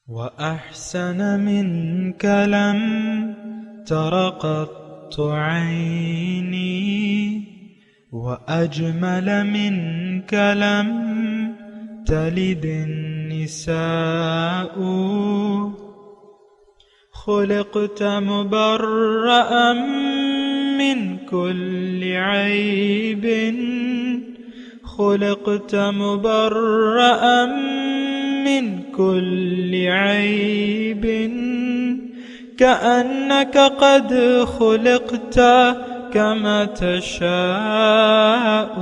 وأحسن منك لم تر قط عيني وأجمل منك لم تلد النساء خلقت مبرأ من كل عيب خلقت مبرأ من كل عيب كأنك قد خلقت كما تشاء.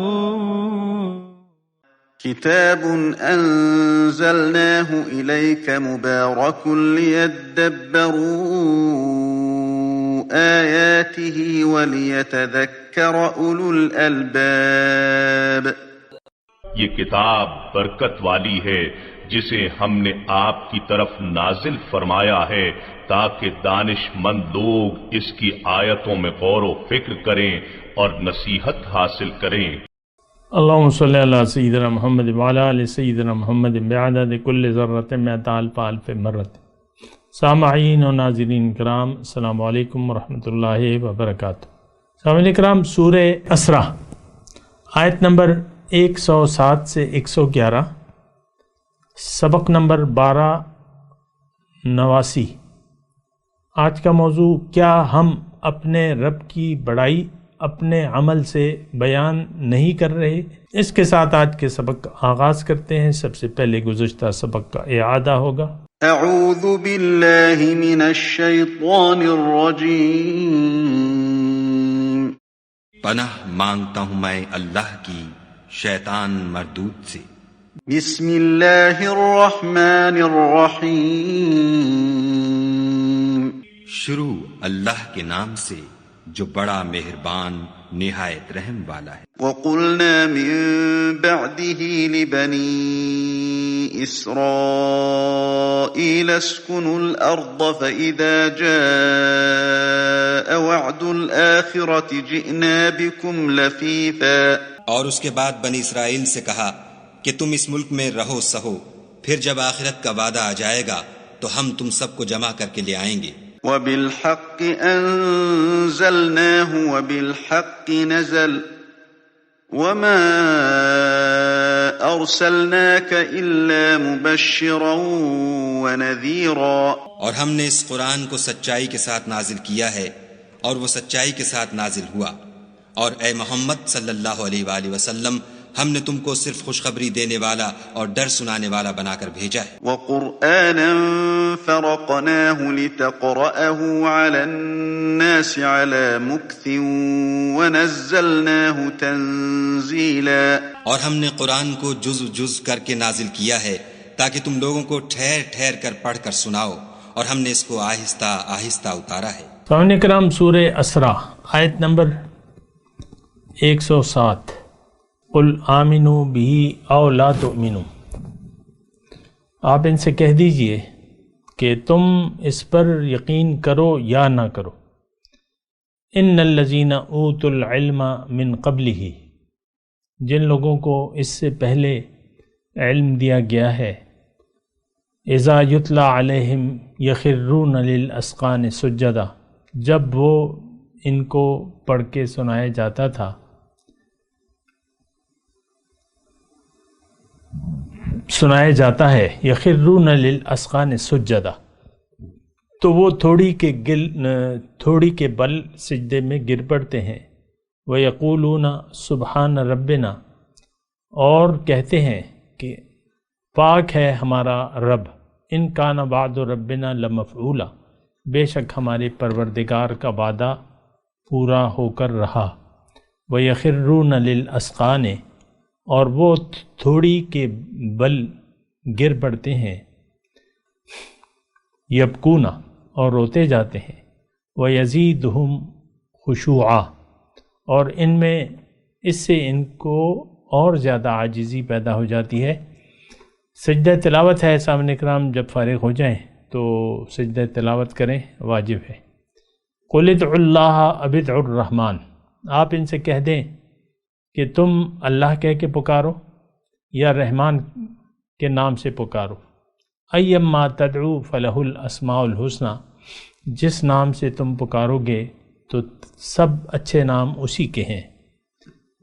كتاب أنزلناه إليك مبارك ليدبروا آياته وليتذكر أولو الألباب. یہ کتاب برکت والی ہے جسے ہم نے آپ کی طرف نازل فرمایا ہے تاکہ دانش مند لوگ اس کی آیتوں میں غور و فکر کریں اور نصیحت حاصل کریں. اللہم صلی علی سیدنا محمد وعلی آل سیدنا محمد بعدد کل ذرۃ مئۃ الف الف مرۃ. سامعین و ناظرین کرام، السلام علیکم ورحمۃ اللہ وبرکاتہ. سامعین کرام، سورہ اسرا آیت نمبر 107 سے 111، سبق نمبر 1289. آج کا موضوع، کیا ہم اپنے رب کی بڑائی اپنے عمل سے بیان نہیں کر رہے؟ اس کے ساتھ آج کے سبق کا آغاز کرتے ہیں. سب سے پہلے گزشتہ سبق کا اعادہ ہوگا. اعوذ باللہ من الشیطان الرجیم. پناہ مانگتا ہوں میں اللہ کی شیطان مردود سے. بسم اللہ الرحمن الرحیم. شروع اللہ کے نام سے جو بڑا مہربان نہایت رحم والا ہے. وَقُلْنَا مِن بَعْدِهِ لِبَنِي إِسْرَائِيلَ اسْكُنُوا الْأَرْضَ فَإِذَا جَاءَ وَعْدُ الْآخِرَةِ جِئْنَا بِكُمْ لَفِيفًا. اور اس کے بعد بنی اسرائیل سے کہا کہ تم اس ملک میں رہو سہو، پھر جب آخرت کا وعدہ آ جائے گا تو ہم تم سب کو جمع کر کے لے آئیں گے. وَبِالْحَقِّ أَنزَلْنَاهُ وَبِالْحَقِّ نَزَلَ وَمَا أَرْسَلْنَاكَ إِلَّا مُبَشِّرًا وَنَذِيرًا. اور ہم نے اس قرآن کو سچائی کے ساتھ نازل کیا ہے اور وہ سچائی کے ساتھ نازل ہوا. اور اے محمد صلی اللہ علیہ وآلہ وسلم، ہم نے تم کو صرف خوشخبری دینے والا اور ڈر سنانے والا بنا کر بھیجا ہے. وَقُرْآنًا فَرَقْنَاهُ لِتَقْرَأَهُ عَلَى النَّاسِ عَلَى مُكْثٍ وَنَزَّلْنَاهُ تَنزِيلًا. اور ہم نے قرآن کو جز جز کر کے نازل کیا ہے تاکہ تم لوگوں کو ٹھہر ٹھہر کر پڑھ کر سناؤ، اور ہم نے اس کو آہستہ آہستہ اتارا ہے. سامعین کرام، سورہ اسرا آیت نمبر 107. قل آمنوا بہ او لا تؤمنوا. آپ ان سے کہہ دیجئے کہ تم اس پر یقین کرو یا نہ کرو. ان الذین اوتوا العلم من قبلہ، جن لوگوں کو اس سے پہلے علم دیا گیا ہے، اذا یتلی علیہم یخرون للاذقان سجدا، جب وہ ان کو پڑھ کے سنایا جاتا تھا ہے، یخرون للاذقان سجدا، تو وہ تھوڑی کے بل سجدے میں گر پڑتے ہیں. وَيَقُولُونَ سُبْحَانَ رَبِّنَا، اور کہتے ہیں کہ پاک ہے ہمارا رب. اِن کَانَ وَعْدُ رَبِّنَا لَمَفْعُولًا، بے شک ہمارے پروردگار کا وعدہ پورا ہو کر رہا. وَيَخِرُّونَ لِلْأَذْقَانِ، اور وہ تھوڑی کے بل گر پڑتے ہیں. یبکون، اور روتے جاتے ہیں. وَيَزِيدُهُمْ خُشُوعًا، اور ان میں اس سے ان کو اور زیادہ عاجزی پیدا ہو جاتی ہے. سجدہ تلاوت ہے. سامعین کرام، جب فارغ ہو جائیں تو سجدہ تلاوت کریں، واجب ہے. قُلِ ادْعُوا اللَّهَ أَوِ ادْعُوا الرَّحْمَٰنَ، آپ ان سے کہہ دیں کہ تم اللہ کہہ کے پکارو یا رحمان کے نام سے پکارو. ایما تدعو فلہ الاسماء الحسنی، جس نام سے تم پکارو گے تو سب اچھے نام اسی کے ہیں۔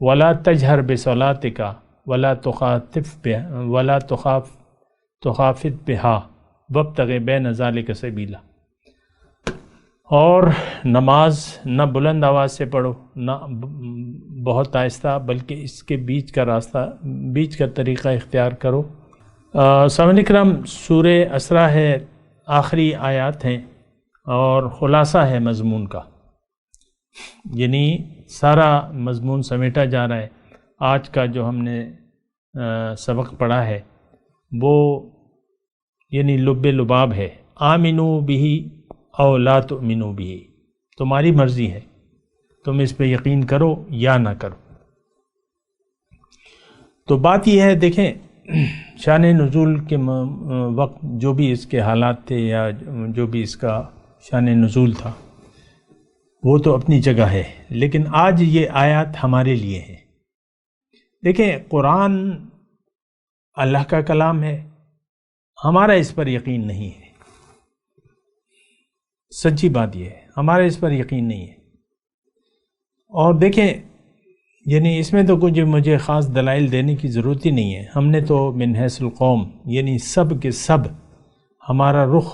ولا تجہر بصلاتک ولا تخافت بہا وابتغ بین ذلک سبیلا، اور نماز نہ بلند آواز سے پڑھو نہ بہت آہستہ، بلکہ اس کے بیچ کا طریقہ اختیار کرو۔ سامعین اکرام، سورہ اسراء ہے، آخری آیات ہیں اور خلاصہ ہے مضمون کا، یعنی سارا مضمون سمیٹا جا رہا ہے۔ آج کا جو ہم نے سبق پڑھا ہے وہ یعنی لب لباب ہے، آمنو بہ او لا تؤمنو بہ، تمہاری مرضی ہے، تم اس پہ یقین کرو یا نہ کرو۔ تو بات یہ ہے، دیکھیں شان نزول کے وقت جو بھی اس کے حالات تھے یا جو بھی اس کا شان نزول تھا وہ تو اپنی جگہ ہے، لیکن آج یہ آیات ہمارے لیے ہے۔ دیکھیں قرآن اللہ کا کلام ہے، ہمارا اس پر یقین نہیں ہے، سچی بات یہ ہے، ہمارا اس پر یقین نہیں ہے۔ اور دیکھیں یعنی اس میں تو کچھ مجھے خاص دلائل دینے کی ضرورت ہی نہیں ہے، ہم نے تو من حیث القوم یعنی سب کے سب ہمارا رخ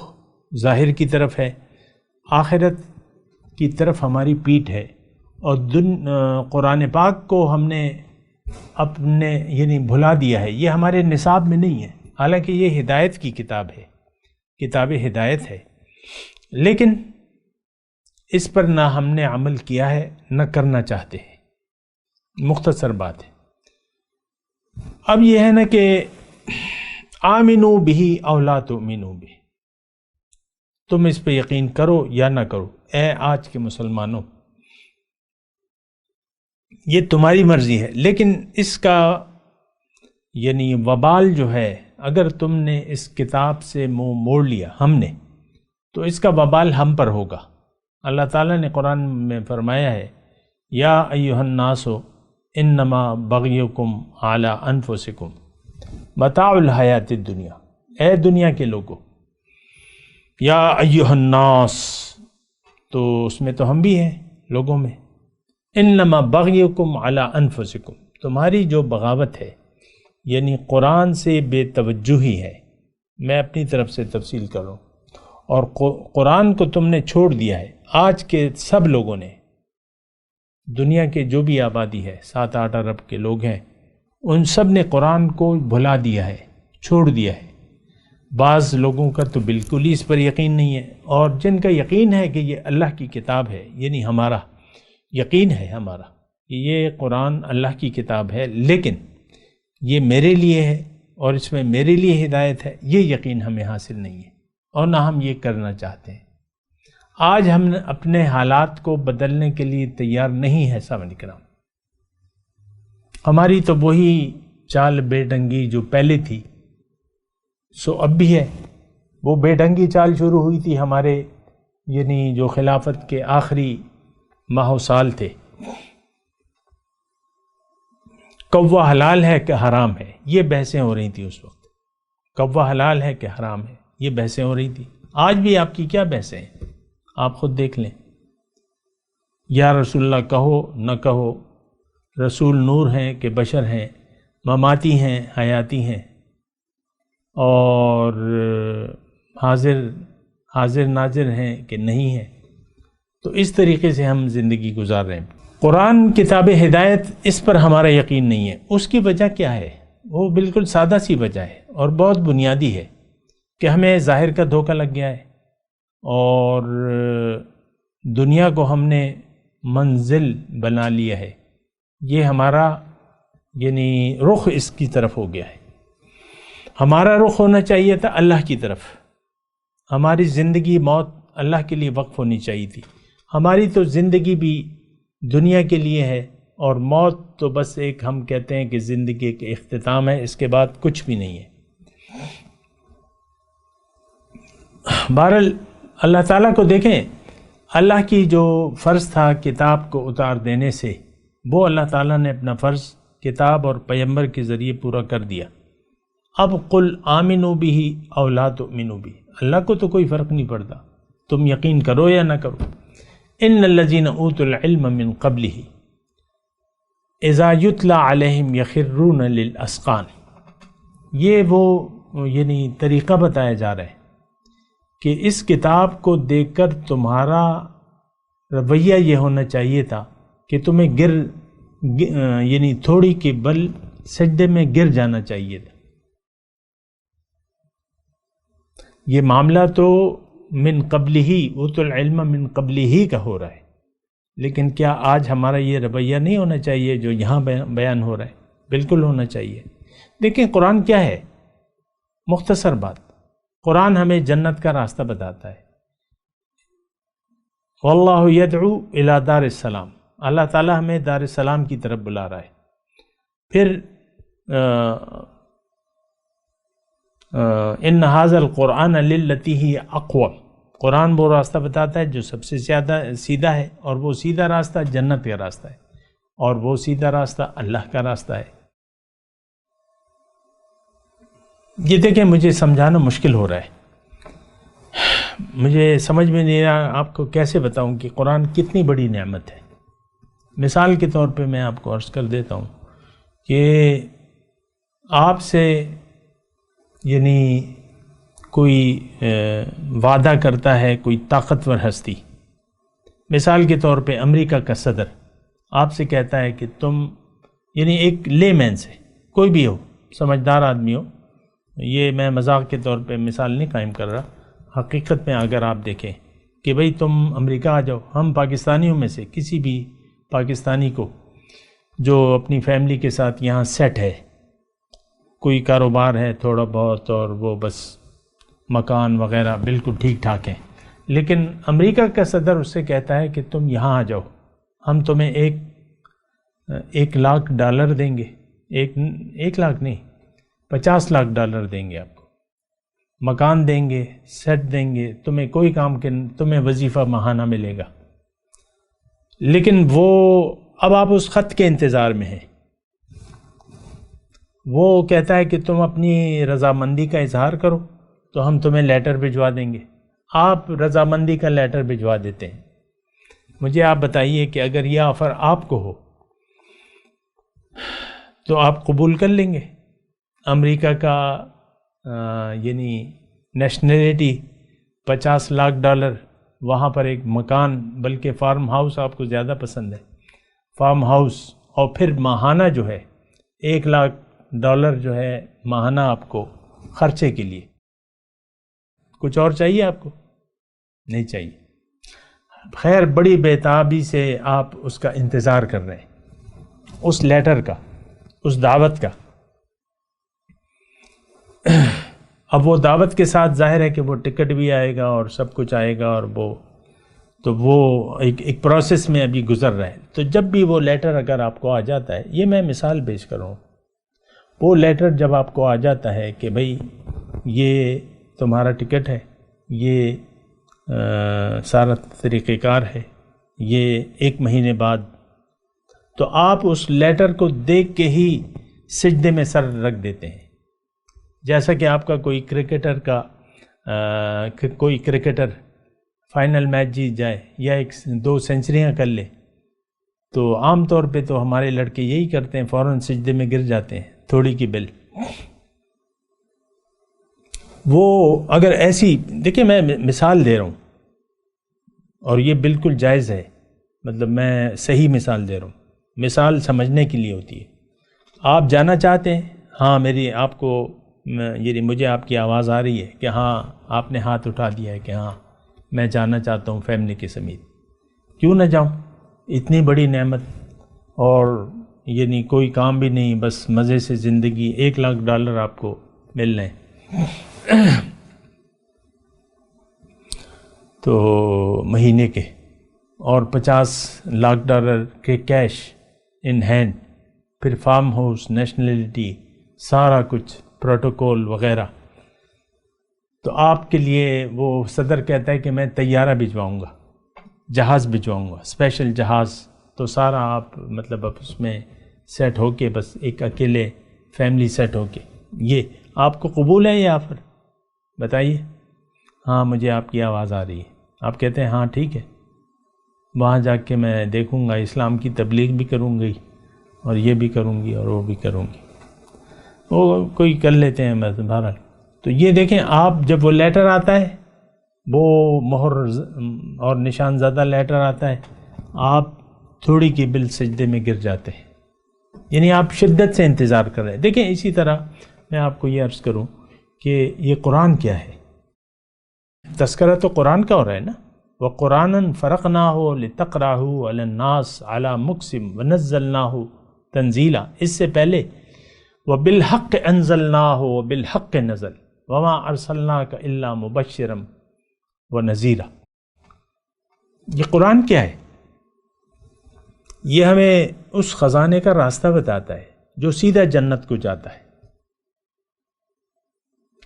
ظاہر کی طرف ہے، آخرت کی طرف ہماری پیٹھ ہے، اور قرآن پاک کو ہم نے اپنے یعنی بھلا دیا ہے، یہ ہمارے نصاب میں نہیں ہے، حالانکہ یہ ہدایت کی کتاب ہے، کتاب ہدایت ہے، لیکن اس پر نہ ہم نے عمل کیا ہے نہ کرنا چاہتے ہیں، مختصر بات ہے۔ اب یہ ہے نا کہ آمنو بہ او لا تؤمنو بہ، تم اس پہ یقین کرو یا نہ کرو، اے آج کے مسلمانوں یہ تمہاری مرضی ہے، لیکن اس کا یعنی وبال جو ہے، اگر تم نے اس کتاب سے منہ موڑ لیا ہم نے، تو اس کا وبال ہم پر ہوگا۔ اللہ تعالیٰ نے قرآن میں فرمایا ہے، یا ایھا الناس انما بغیکم علی انفسکم متاع الحیات الدنیا، اے دنیا کے لوگوں، یا ایھا الناس، تو اس میں تو ہم بھی ہیں لوگوں میں، انما بغیکم علی انفسکم، تمہاری جو بغاوت ہے یعنی قرآن سے بے توجہی ہے، میں اپنی طرف سے تفصیل کر رہا ہوں، اور قرآن کو تم نے چھوڑ دیا ہے۔ آج کے سب لوگوں نے، دنیا کے جو بھی آبادی ہے 7-8 ارب کے لوگ ہیں، ان سب نے قرآن کو بھلا دیا ہے، چھوڑ دیا ہے۔ بعض لوگوں کا تو بالکل ہی اس پر یقین نہیں ہے، اور جن کا یقین ہے کہ یہ اللہ کی کتاب ہے، یعنی ہمارا یقین ہے ہمارا کہ یہ قرآن اللہ کی کتاب ہے، لیکن یہ میرے لیے ہے اور اس میں میرے لیے ہدایت ہے، یہ یقین ہمیں حاصل نہیں ہے اور نہ ہم یہ کرنا چاہتے ہیں۔ آج ہم اپنے حالات کو بدلنے کے لیے تیار نہیں ہے سامعین کرام، ہماری تو وہی چال بے ڈنگی جو پہلے تھی سو اب بھی ہے، وہ بے ڈنگی چال شروع ہوئی تھی ہمارے یعنی جو خلافت کے آخری ماہ و سال تھے، کوا حلال ہے کہ حرام ہے، یہ بحثیں ہو رہی تھیں اس وقت، کوا حلال ہے کہ حرام ہے، یہ بحثیں ہو رہی تھی۔ آج بھی آپ کی کیا بحثیں ہیں، آپ خود دیکھ لیں، یا رسول اللہ کہو نہ کہو، رسول نور ہیں کہ بشر ہیں، مماتی ہیں حیاتی ہیں، اور حاضر ناظر ہیں کہ نہیں ہیں، تو اس طریقے سے ہم زندگی گزار رہے ہیں۔ قرآن کتاب ہدایت، اس پر ہمارا یقین نہیں ہے، اس کی وجہ کیا ہے؟ وہ بالکل سادہ سی وجہ ہے اور بہت بنیادی ہے کہ ہمیں ظاہر کا دھوکہ لگ گیا ہے، اور دنیا کو ہم نے منزل بنا لیا ہے، یہ ہمارا یعنی رخ اس کی طرف ہو گیا ہے۔ ہمارا رخ ہونا چاہیے تھا اللہ کی طرف، ہماری زندگی موت اللہ کے لیے وقف ہونی چاہیے تھی، ہماری تو زندگی بھی دنیا کے لیے ہے، اور موت تو بس ایک ہم کہتے ہیں کہ زندگی کے اختتام ہے، اس کے بعد کچھ بھی نہیں ہے۔ بہرحال اللہ تعالیٰ کو دیکھیں، اللہ کی جو فرض تھا کتاب کو اتار دینے سے، وہ اللہ تعالیٰ نے اپنا فرض کتاب اور پیغمبر کے ذریعے پورا کر دیا۔ اب قل آمنوا بہ او لا تؤمنوا بہ، اللہ کو تو کوئی فرق نہیں پڑتا، تم یقین کرو یا نہ کرو۔ ان الذین اوتوا العلم من قبلہ اذا یتلی علیہم یخرون للاذقان، یہ وہ یعنی طریقہ بتایا جا رہا ہے کہ اس کتاب کو دیکھ کر تمہارا رویہ یہ ہونا چاہیے تھا کہ تمہیں یعنی تھوڑی کے بل سجدے میں گر جانا چاہیے تھا۔ یہ معاملہ تو من قبل ہی، اوتوا العلم من قبل ہی کا ہو رہا ہے، لیکن کیا آج ہمارا یہ رویہ نہیں ہونا چاہیے جو یہاں بیان ہو رہا ہے؟ بالکل ہونا چاہیے۔ دیکھیں قرآن کیا ہے، مختصر بات، قرآن ہمیں جنت کا راستہ بتاتا ہے۔ واللہ یدعو الی دار السلام، اللہ تعالی ہمیں دار السلام کی طرف بلا رہا ہے۔ پھر ان ھذا القرآن للتی ہی اقوم، قرآن وہ راستہ بتاتا ہے جو سب سے زیادہ سیدھا ہے، اور وہ سیدھا راستہ جنت کا راستہ ہے، اور وہ سیدھا راستہ اللہ کا راستہ ہے۔ یہ دیکھیں مجھے سمجھانا مشکل ہو رہا ہے، مجھے سمجھ میں نہیں رہا آپ کو کیسے بتاؤں کہ قرآن کتنی بڑی نعمت ہے۔ مثال کے طور پہ میں آپ کو عرض کر دیتا ہوں کہ آپ سے یعنی کوئی وعدہ کرتا ہے کوئی طاقتور ہستی، مثال کے طور پہ امریکہ کا صدر آپ سے کہتا ہے کہ تم، یعنی ایک لے مین سے، کوئی بھی ہو سمجھدار آدمی ہو، یہ میں مذاق کے طور پہ مثال نہیں قائم کر رہا، حقیقت میں اگر آپ دیکھیں کہ بھئی تم امریکہ آ جاؤ، ہم پاکستانیوں میں سے کسی بھی پاکستانی کو جو اپنی فیملی کے ساتھ یہاں سیٹ ہے، کوئی کاروبار ہے تھوڑا بہت، اور وہ بس مکان وغیرہ بالکل ٹھیک ٹھاک ہیں، لیکن امریکہ کا صدر اس سے کہتا ہے کہ تم یہاں آ جاؤ، ہم تمہیں ایک لاکھ ڈالر دیں گے، ایک لاکھ نہیں، 50 لاکھ ڈالر دیں گے آپ کو، مکان دیں گے، سیٹ دیں گے، تمہیں کوئی کام کے تمہیں وظیفہ ماہانہ ملے گا۔ لیکن وہ اب آپ اس خط کے انتظار میں ہیں، وہ کہتا ہے کہ تم اپنی رضامندی کا اظہار کرو تو ہم تمہیں لیٹر بھجوا دیں گے، آپ رضامندی کا لیٹر بھجوا دیتے ہیں۔ مجھے آپ بتائیے کہ اگر یہ آفر آپ کو ہو تو آپ قبول کر لیں گے؟ امریکہ کا یعنی نیشنلٹی، 50 لاکھ ڈالر، وہاں پر ایک مکان، بلکہ فارم ہاؤس آپ کو زیادہ پسند ہے، فارم ہاؤس، اور پھر ماہانہ جو ہے 1 لاکھ ڈالر جو ہے ماہانہ آپ کو خرچے کے لیے، کچھ اور چاہیے آپ کو؟ نہیں چاہیے۔ خیر بڑی بےتابی سے آپ اس کا انتظار کر رہے ہیں، اس لیٹر کا، اس دعوت کا۔ اب وہ دعوت کے ساتھ ظاہر ہے کہ وہ ٹکٹ بھی آئے گا اور سب کچھ آئے گا، اور وہ ایک پروسیس میں ابھی گزر رہا ہے۔ تو جب بھی وہ لیٹر اگر آپ کو آ جاتا ہے، یہ میں مثال پیش کر رہا ہوں، وہ لیٹر جب آپ کو آ جاتا ہے کہ بھئی یہ تمہارا ٹکٹ ہے، یہ سارا طریقہ کار ہے، یہ 1 مہینے بعد، تو آپ اس لیٹر کو دیکھ کے ہی سجدے میں سر رکھ دیتے ہیں۔ جیسا کہ آپ کا کوئی کرکٹر فائنل میچ جیت جائے یا 2 سینچریاں کر لے، تو عام طور پہ تو ہمارے لڑکے یہی کرتے ہیں، فوراً سجدے میں گر جاتے ہیں، تھوڑی کی بل۔ وہ اگر ایسی، دیکھیں میں مثال دے رہا ہوں اور یہ بالکل جائز ہے، مطلب میں صحیح مثال دے رہا ہوں، مثال سمجھنے کے لیے ہوتی ہے۔ آپ جانا چاہتے ہیں، ہاں آپ کو یعنی مجھے آپ کی آواز آ رہی ہے کہ ہاں آپ نے ہاتھ اٹھا دیا ہے کہ ہاں میں جانا چاہتا ہوں فیملی کے سمیت، کیوں نہ جاؤں؟ اتنی بڑی نعمت، اور یعنی کوئی کام بھی نہیں، بس مزے سے زندگی، 1 لاکھ ڈالر آپ کو مل رہے ہیں تو مہینے کے، اور 50 لاکھ ڈالر کے کیش ان ہینڈ، پھر فارم ہاؤس، نیشنلٹی، سارا کچھ پروٹوکول وغیرہ۔ تو آپ کے لیے وہ صدر کہتا ہے کہ میں طیارہ بھجواؤں گا، جہاز بھجواؤں گا، اسپیشل جہاز، تو سارا آپ مطلب اب اس میں سیٹ ہو کے، بس ایک اکیلے فیملی سیٹ ہو کے، یہ آپ کو قبول ہے یا پھر بتائیے؟ ہاں مجھے آپ کی آواز آ رہی ہے. آپ کہتے ہیں ہاں ٹھیک ہے، وہاں جا کے میں دیکھوں گا، اسلام کی تبلیغ بھی کروں گی اور یہ بھی کروں گی اور وہ بھی کروں گی. وہ کوئی کر لیتے ہیں بہرحال. تو یہ دیکھیں آپ، جب وہ لیٹر آتا ہے، وہ مہر اور نشان زدہ لیٹر آتا ہے، آپ تھوڑی کی بل سجدے میں گر جاتے ہیں، یعنی آپ شدت سے انتظار کر رہے ہیں. دیکھیں اسی طرح میں آپ کو یہ عرض کروں کہ یہ قرآن کیا ہے. تذکرہ تو قرآن کا ہو رہا ہے نا. وَقُرْآنًا فَرَقْنَاهُ لِتَقْرَأَهُ عَلَى النَّاسِ عَلَى مُقْسِمٍ وَنَزَّلْنَاهُ تَنزِيلًا، اس سے پہلے وَبِالْحَقِّ أَنزَلْنَاهُ وَبِالْحَقِّ نَزَلَ وَمَا أَرْسَلْنَاكَ إِلَّا مُبَشِّرًا وَنَذِيرًا. یہ قرآن کیا ہے؟ یہ ہمیں اس خزانے کا راستہ بتاتا ہے جو سیدھا جنت کو جاتا ہے.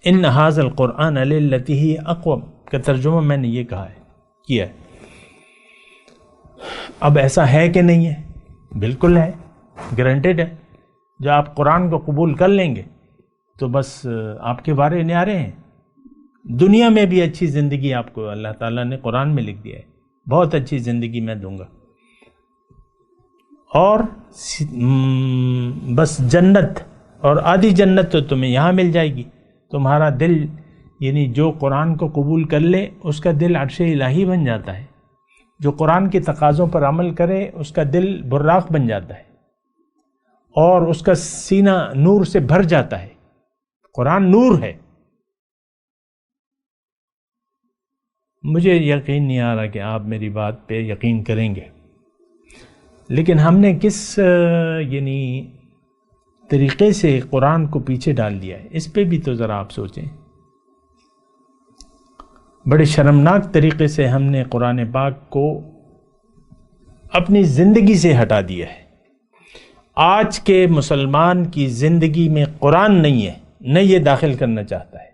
ان ھذا القرآن للتی ہی اقوم کا ترجمہ میں نے یہ کہا ہے، کیا ہے. اب ایسا ہے کہ نہیں ہے؟ بالکل ہے، گرانٹیڈ ہے. جو آپ قرآن کو قبول کر لیں گے تو بس آپ کے بارے نیارے ہیں. دنیا میں بھی اچھی زندگی آپ کو اللہ تعالیٰ نے قرآن میں لکھ دیا ہے، بہت اچھی زندگی میں دوں گا. اور بس جنت اور آدھی جنت تو تمہیں یہاں مل جائے گی. تمہارا دل، یعنی جو قرآن کو قبول کر لے اس کا دل عرش الہی بن جاتا ہے. جو قرآن کے تقاضوں پر عمل کرے اس کا دل براق بن جاتا ہے اور اس کا سینہ نور سے بھر جاتا ہے. قرآن نور ہے. مجھے یقین نہیں آ رہا کہ آپ میری بات پہ یقین کریں گے، لیکن ہم نے کس یعنی طریقے سے قرآن کو پیچھے ڈال دیا ہے، اس پہ بھی تو ذرا آپ سوچیں. بڑے شرمناک طریقے سے ہم نے قرآن پاک کو اپنی زندگی سے ہٹا دیا ہے. آج کے مسلمان کی زندگی میں قرآن نہیں ہے، نہ یہ داخل کرنا چاہتا ہے.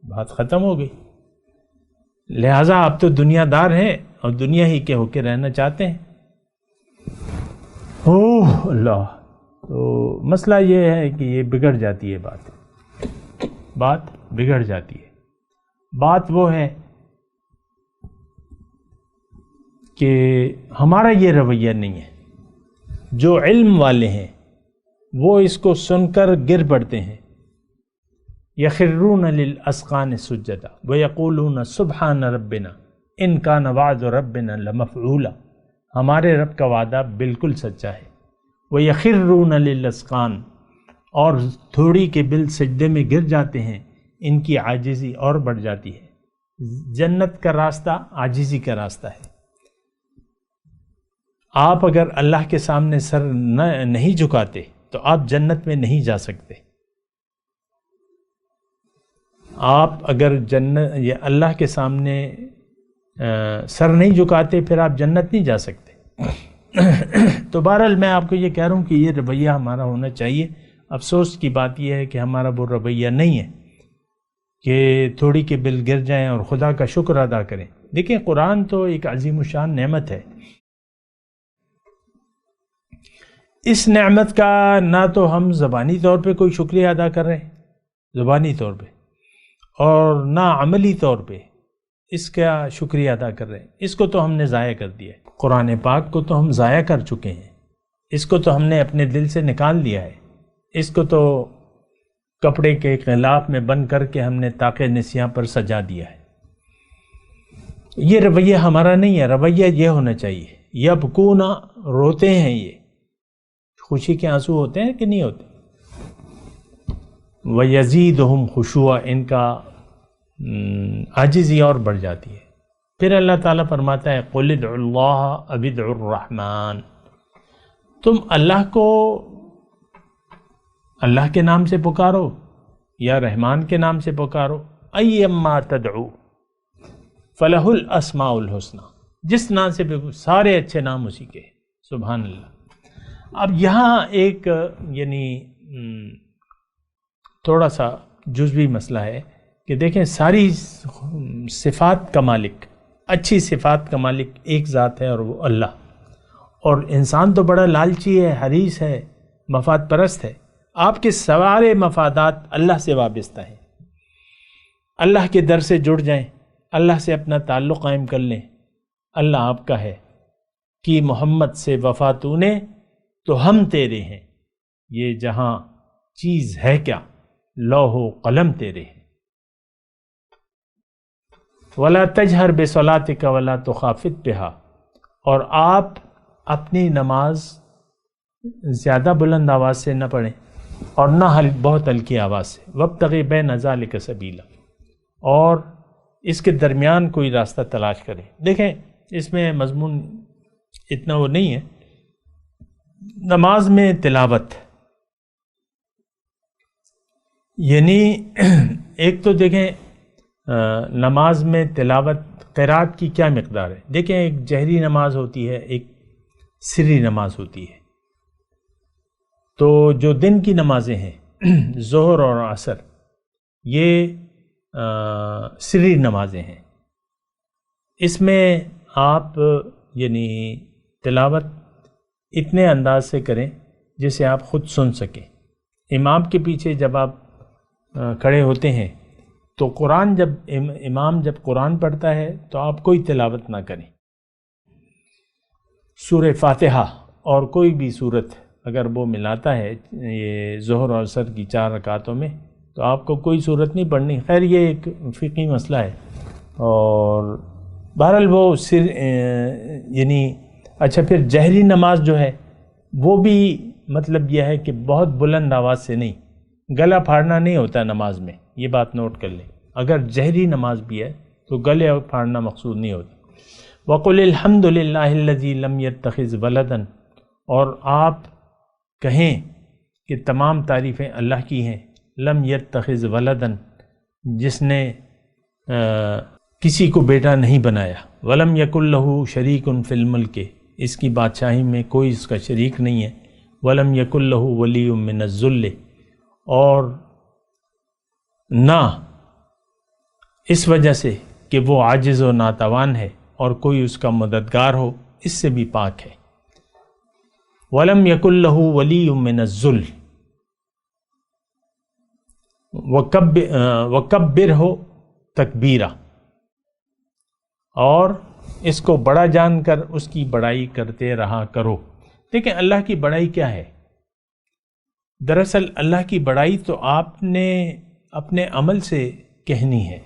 بات ختم ہو گئی. لہٰذا آپ تو دنیا دار ہیں اور دنیا ہی کے ہو کے رہنا چاہتے ہیں. اوہ اللہ. تو مسئلہ یہ ہے کہ یہ بگڑ جاتی ہے بات بگڑ جاتی ہے. بات وہ ہے کہ ہمارا یہ رویہ نہیں ہے. جو علم والے ہیں وہ اس کو سن کر گر پڑتے ہیں. یخرون للاذقان سجدا ویقولون سبحان ربنا ان کان وعد ربنا لمفعولا. ہمارے رب کا وعدہ بالکل سچا ہے. وَيَخِرُّونَ لِلْأَذْقَانِ، اور تھوڑی کے بل سجدے میں گر جاتے ہیں. ان کی عاجزی اور بڑھ جاتی ہے. جنت کا راستہ عاجزی کا راستہ ہے. آپ اگر اللہ کے سامنے سر نہیں جھکاتے تو آپ جنت میں نہیں جا سکتے. آپ اگر یہ اللہ کے سامنے سر نہیں جھکاتے پھر آپ جنت نہیں جا سکتے. تو بہرحال میں آپ کو یہ کہہ رہا ہوں کہ یہ رویہ ہمارا ہونا چاہیے. افسوس کی بات یہ ہے کہ ہمارا وہ رویہ نہیں ہے کہ تھوڑی کے بل گر جائیں اور خدا کا شکر ادا کریں. دیکھیں قرآن تو ایک عظیم الشان نعمت ہے. اس نعمت کا نہ تو ہم زبانی طور پہ کوئی شکریہ ادا کر رہے ہیں، زبانی طور پہ، اور نہ عملی طور پہ اس کا شکریہ ادا کر رہے ہیں. اس کو تو ہم نے ضائع کر دیا ہے. قرآن پاک کو تو ہم ضائع کر چکے ہیں. اس کو تو ہم نے اپنے دل سے نکال دیا ہے. اس کو تو کپڑے کے غلاف میں بند کر کے ہم نے طاق نسیاں پر سجا دیا ہے. یہ رویہ ہمارا نہیں ہے. رویہ یہ ہونا چاہیے یبکون، روتے ہیں. یہ خوشی کے آنسو ہوتے ہیں کہ نہیں ہوتے. وَيَزِيدُهُمْ خُشُوعًا، ان کا عاجزی اور بڑھ جاتی ہے. پھر اللہ تعالیٰ فرماتا ہے قُلِ ادْعُوا اللَّهَ أَوِ ادْعُوا الرَّحْمَٰنَ، تم اللہ کو اللہ کے نام سے پکارو یا رحمان کے نام سے پکارو. أَيَّمَّا تَدْعُوا فَلَهُ الْأَسْمَاءُ الْحُسْنَى، جس نام سے بھی سارے اچھے نام اسی کے. سبحان اللہ. اب یہاں ایک یعنی تھوڑا سا جزوی مسئلہ ہے کہ دیکھیں ساری صفات کا مالک، اچھی صفات کا مالک ایک ذات ہے اور وہ اللہ. اور انسان تو بڑا لالچی ہے، حریص ہے، مفاد پرست ہے. آپ کے سارے مفادات اللہ سے وابستہ ہیں. اللہ کے در سے جڑ جائیں، اللہ سے اپنا تعلق قائم کر لیں. اللہ آپ کا ہے کہ محمد سے وفا تو نے تو ہم تیرے ہیں. یہ جہاں چیز ہے کیا، لوح و قلم تیرے ہیں. وَلَا تَجْهَرْ بِصَلَاتِكَ وَلَا تُخَافِتْ بِهَا، اور آپ اپنی نماز زیادہ بلند آواز سے نہ پڑھیں اور نہ بہت ہلکی آواز سے. وَابْتَغِ بَيْنَ ذَلِكَ سَبِيلًا، اور اس کے درمیان کوئی راستہ تلاش کریں. دیکھیں اس میں مضمون اتنا وہ نہیں ہے. نماز میں تلاوت، یعنی ایک تو دیکھیں نماز میں تلاوت قرات کی کیا مقدار ہے. دیکھیں ایک جہری نماز ہوتی ہے، ایک سری نماز ہوتی ہے. تو جو دن کی نمازیں ہیں ظہر اور عصر، یہ سری نمازیں ہیں. اس میں آپ یعنی تلاوت اتنے انداز سے کریں جسے آپ خود سن سکیں. امام کے پیچھے جب آپ کھڑے ہوتے ہیں تو قرآن جب امام جب قرآن پڑھتا ہے تو آپ کوئی تلاوت نہ کریں. سورہ فاتحہ اور کوئی بھی صورت اگر وہ ملاتا ہے یہ ظہر اور عصر کی 4 رکعتوں میں تو آپ کو کوئی صورت نہیں پڑھنی. خیر یہ ایک فقہی مسئلہ ہے. اور بہرحال وہ یعنی اچھا پھر جہری نماز جو ہے وہ بھی مطلب یہ ہے کہ بہت بلند آواز سے نہیں، گلا پھاڑنا نہیں ہوتا نماز میں. یہ بات نوٹ کر لیں. اگر جہری نماز بھی ہے تو گلے پھاڑنا مقصود نہیں ہوتا. وَقُلِ الْحَمْدُ لِلَّهِ الَّذِي لَمْ يَتَّخِذْ وَلَدًا، اور آپ کہیں کہ تمام تعریفیں اللہ کی ہیں. لم يتخذ ولدن، جس نے کسی کو بیٹا نہیں بنایا. ولم یکن لہ شریک فی الملک، اس کی بادشاہی میں کوئی اس کا شریک نہیں ہے. ولم یکن لہ ولی من الذل، اور نہ اس وجہ سے کہ وہ عاجز و ناتوان ہے اور کوئی اس کا مددگار ہو، اس سے بھی پاک ہے. وَلَمْ يَكُنْ لَهُ وَلِيٌّ مِّنَ الذُّلِّ وَكَبِّرْهُ تَكْبِيرًا، اور اس کو بڑا جان کر اس کی بڑائی کرتے رہا کرو. دیکھیں اللہ کی بڑائی کیا ہے. دراصل اللہ کی بڑائی تو آپ نے اپنے عمل سے کہنی ہے.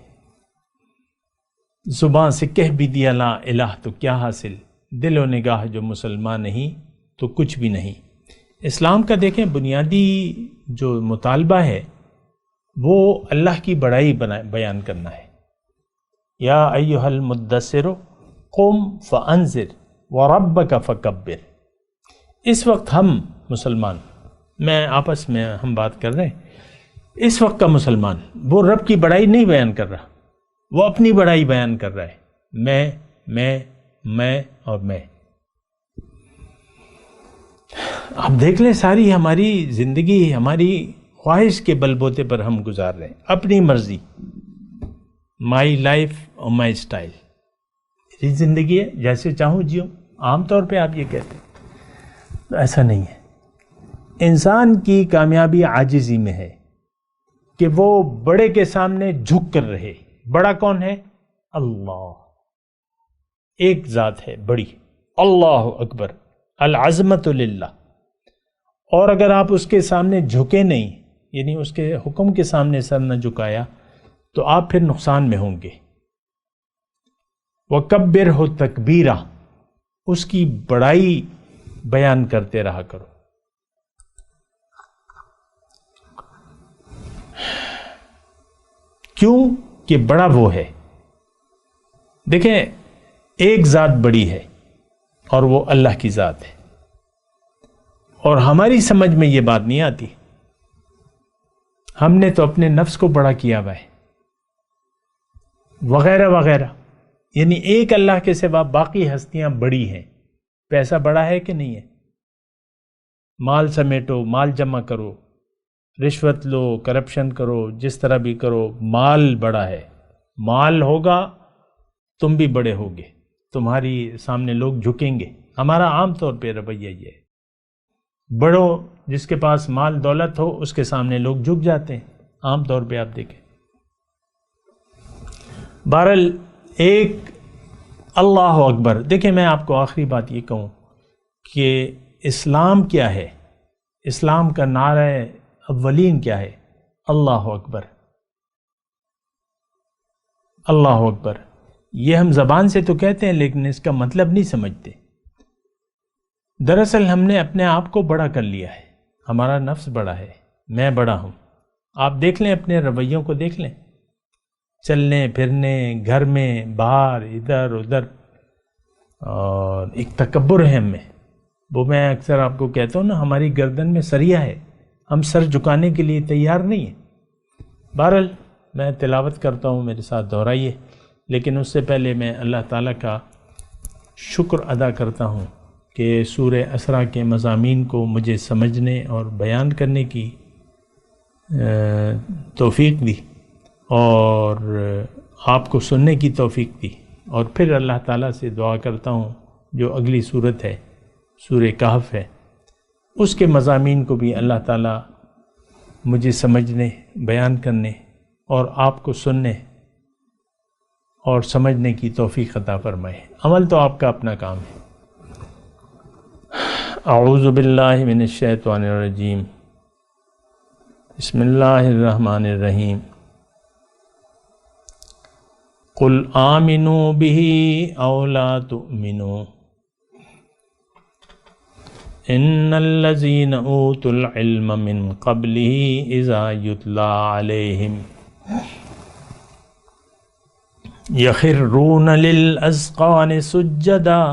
زبان سے کہہ بھی دیا لا الہ تو کیا حاصل، دل و نگاہ جو مسلمان نہیں تو کچھ بھی نہیں. اسلام کا دیکھیں بنیادی جو مطالبہ ہے وہ اللہ کی بڑائی بیان کرنا ہے. یا ایھا المدثر قم فانذر وربک فکبر. اس وقت ہم مسلمان، میں آپس میں ہم بات کر رہے ہیں، اس وقت کا مسلمان وہ رب کی بڑائی نہیں بیان کر رہا، وہ اپنی بڑائی بیان کر رہا ہے. میں اور میں. آپ دیکھ لیں ساری ہماری زندگی ہماری خواہش کے بل بوتے پر ہم گزار رہے ہیں، اپنی مرضی. مائی لائف اور مائی اسٹائل، میری زندگی ہے جیسے چاہوں جیوں. عام طور پہ آپ یہ کہتے ہیں، ایسا نہیں ہے. انسان کی کامیابی عاجزی میں ہے کہ وہ بڑے کے سامنے جھک کر رہے. بڑا کون ہے؟ اللہ. ایک ذات ہے بڑی، اللہ اکبر، العظمت للہ. اور اگر آپ اس کے سامنے جھکے نہیں، یعنی اس کے حکم کے سامنے سر نہ جھکایا، تو آپ پھر نقصان میں ہوں گے. وَكَبِّرْهُ تَكْبِيرًا، اس کی بڑائی بیان کرتے رہا کرو. کیوں کہ بڑا وہ ہے. دیکھیں ایک ذات بڑی ہے اور وہ اللہ کی ذات ہے، اور ہماری سمجھ میں یہ بات نہیں آتی. ہم نے تو اپنے نفس کو بڑا کیا ہوا ہے وغیرہ وغیرہ. یعنی ایک اللہ کے سوا باقی ہستیاں بڑی ہیں. پیسہ بڑا ہے کہ نہیں ہے؟ مال سمیٹو، مال جمع کرو، رشوت لو، کرپشن کرو، جس طرح بھی کرو، مال بڑا ہے. مال ہوگا تم بھی بڑے ہوگے، تمہاری سامنے لوگ جھکیں گے. ہمارا عام طور پہ رویہ یہ ہے. بڑوں جس کے پاس مال دولت ہو اس کے سامنے لوگ جھک جاتے ہیں، عام طور پہ آپ دیکھیں۔ بہرحال ایک اللہ اکبر، دیکھیں میں آپ کو آخری بات یہ کہوں کہ اسلام کیا ہے، اسلام کا نعرہ اولین کیا ہے؟ اللہ اکبر، اللہ اکبر۔ یہ ہم زبان سے تو کہتے ہیں لیکن اس کا مطلب نہیں سمجھتے۔ دراصل ہم نے اپنے آپ کو بڑا کر لیا ہے، ہمارا نفس بڑا ہے، میں بڑا ہوں۔ آپ دیکھ لیں اپنے رویوں کو، دیکھ لیں، چلنے پھرنے، گھر میں، باہر، ادھر ادھر، اور ایک تکبر ہے ہم میں۔ وہ میں اکثر آپ کو کہتا ہوں نا، ہماری گردن میں سریا ہے، ہم سر جھکانے کے لیے تیار نہیں ہیں۔ بہرحال میں تلاوت کرتا ہوں، میرے ساتھ دہرائیے، لیکن اس سے پہلے میں اللہ تعالیٰ کا شکر ادا کرتا ہوں کہ سورہ اسراء کے مضامین کو مجھے سمجھنے اور بیان کرنے کی توفیق دی، اور آپ کو سننے کی توفیق دی، اور پھر اللہ تعالیٰ سے دعا کرتا ہوں جو اگلی صورت ہے، سورہ کہف ہے، اس کے مضامین کو بھی اللہ تعالیٰ مجھے سمجھنے، بیان کرنے اور آپ کو سننے اور سمجھنے کی توفیق عطا فرمائے۔ عمل تو آپ کا اپنا کام ہے۔ اعوذ باللہ من الشیطان الرجیم، بسم اللہ الرحمن الرحیم۔ قل آمنوا به او لا تؤمنوا ان الذین اوتوا العلم من قبله اذا یتلی علیہم یخرون للاذقان سجدا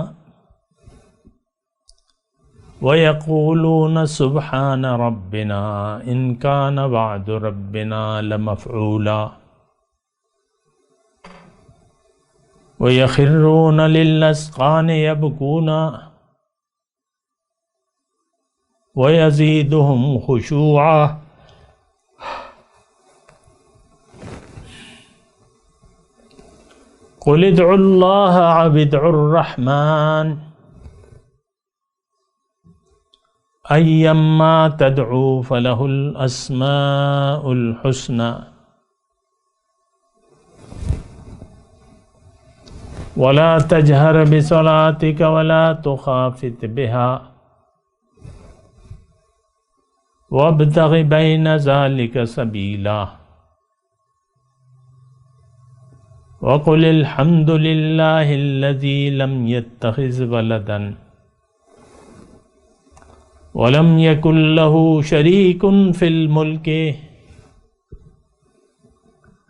وَيَقُولُونَ سُبْحَانَ رَبِّنَا إِن كَانَ وَعْدُ رَبِّنَا لَمَفْعُولًا وَيَخِرُّونَ لِلْأَذْقَانِ يَبْكُونَ وَيَزِيدُهُمْ خُشُوعًا قُلِ ادْعُوا اللَّهَ أَوِ ادْعُوا الرَّحْمَنَ أَيَّمَّا تَدْعُوا فَلَهُ الْأَسْمَاءُ الْحُسْنَى وَلَا تَجْهَرْ بِصَلَاتِكَ وَلَا تُخَافِتْ بِهَا وَابْتَغِ بَيْنَ ذَلِكَ سَبِيلًا وَقُلِ الْحَمْدُ لِلَّهِ الَّذِي لَمْ يَتَّخِذْ وَلَدًا وَلَمْ يَكُنْ لَهُ شَرِيكٌ فِي الْمُلْكِ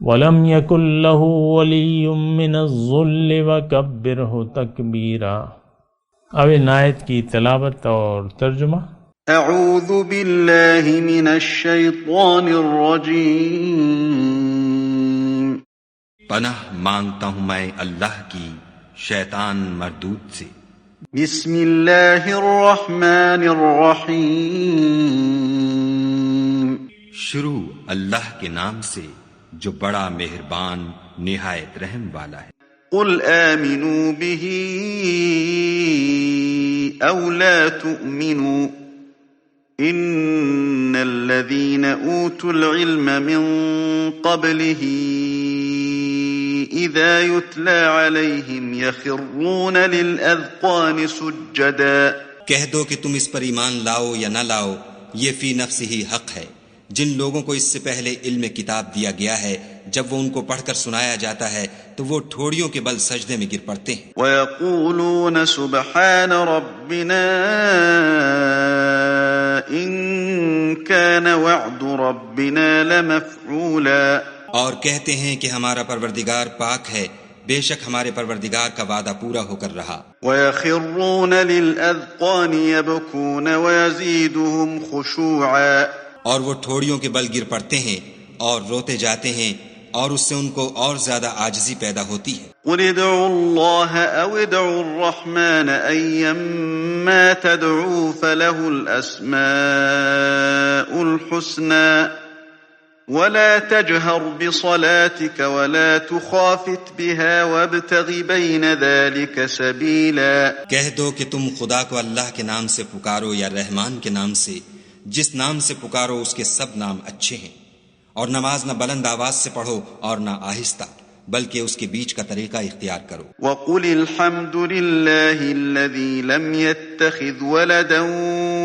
وَلَمْ يَكُنْ لَهُ وَلِيٌّ مِّنَ الذُّلِّ وَكَبِّرْهُ تَكْبِيرًا۔ اب ان آیت کی تلاوت اور ترجمہ۔ اعوذ باللہ من الشیطان الرجیم۔ پناہ مانگتا ہوں میں اللہ کی شیطان مردود سے۔ بسم اللہ الرحمن الرحیم۔ شروع اللہ کے نام سے جو بڑا مہربان نہایت رحم والا ہے۔ قل آمنوا به او لا تؤمنوا ان الذين اوتوا العلم من قبله اذا يتلى عليهم يخرون للاذقان سجدا۔ کہہ دو کہ تم اس پر ایمان لاؤ یا نہ لاؤ، یہ فی نفس ہی حق ہے۔ جن لوگوں کو اس سے پہلے علم کتاب دیا گیا ہے، جب وہ ان کو پڑھ کر سنایا جاتا ہے تو وہ ٹھوڑیوں کے بل سجدے میں گر پڑتے ہیں۔ وَيَقُولُونَ سُبْحَانَ رَبِّنَا إِن كَانَ وَعْدُ رَبِّنَا لَمَفْعُولًا۔ اور کہتے ہیں کہ ہمارا پروردگار پاک ہے، بے شک ہمارے پروردگار کا وعدہ پورا ہو کر رہا۔ وَيَخِرُّونَ لِلْأَذْقَانِ يَبْكُونَ وَيَزِيدُهُمْ خُشُوعًا۔ اور وہ ٹھوڑیوں کے بل گر پڑتے ہیں اور روتے جاتے ہیں، اور اس سے ان کو اور زیادہ عاجزی پیدا ہوتی ہے۔ قُلِ ادْعُوا اللَّهَ أَوِ ادْعُوا الرَّحْمَنَ أَيَّمَّا تَدْعُوا فَلَهُ الْأَسْمَاءُ الْحُسْنَى ولا تجهر بصلاتك ولا تخافت بها وابتغ بين ذلك سبيلا. کہہ دو کہ تم خدا کو اللہ کے نام سے پکارو یا رحمان کے نام سے، جس نام سے پکارو اس کے سب نام اچھے ہیں، اور نماز نہ بلند آواز سے پڑھو اور نہ آہستہ، بلکہ اس کے بیچ کا طریقہ اختیار کرو. وقل الحمد لله الذي لم يتخذ ولدا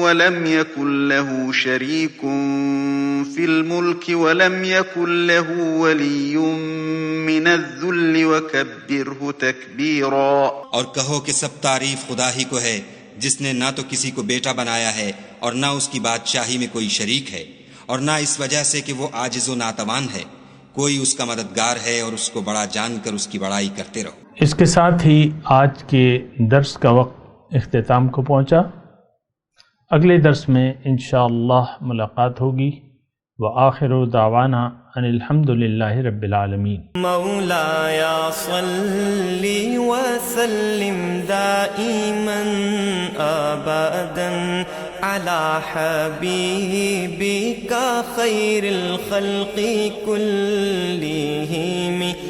ولم يكن له شريك في الملك ولم يكن له ولي من الذل وكبره تكبيرا. اور کہو کہ سب تعریف خدا ہی کو ہے جس نے نہ تو کسی کو بیٹا بنایا ہے اور نہ اس کی بادشاہی میں کوئی شریک ہے، اور نہ اس وجہ سے کہ وہ عاجز و ناتوان ہے، کوئی اس کا مددگار ہے، اور اس کو بڑا جان کر اس کی بڑائی کرتے رہو. اس کے ساتھ ہی آج کے درس کا وقت اختتام کو پہنچا. اگلے درس میں انشاءاللہ ملاقات ہوگی. وآخر دعوانا ان الحمد للہ رب العالمین. مولایا صلی وسلم دائما ابدا على حبيبك خير الخلق كلهم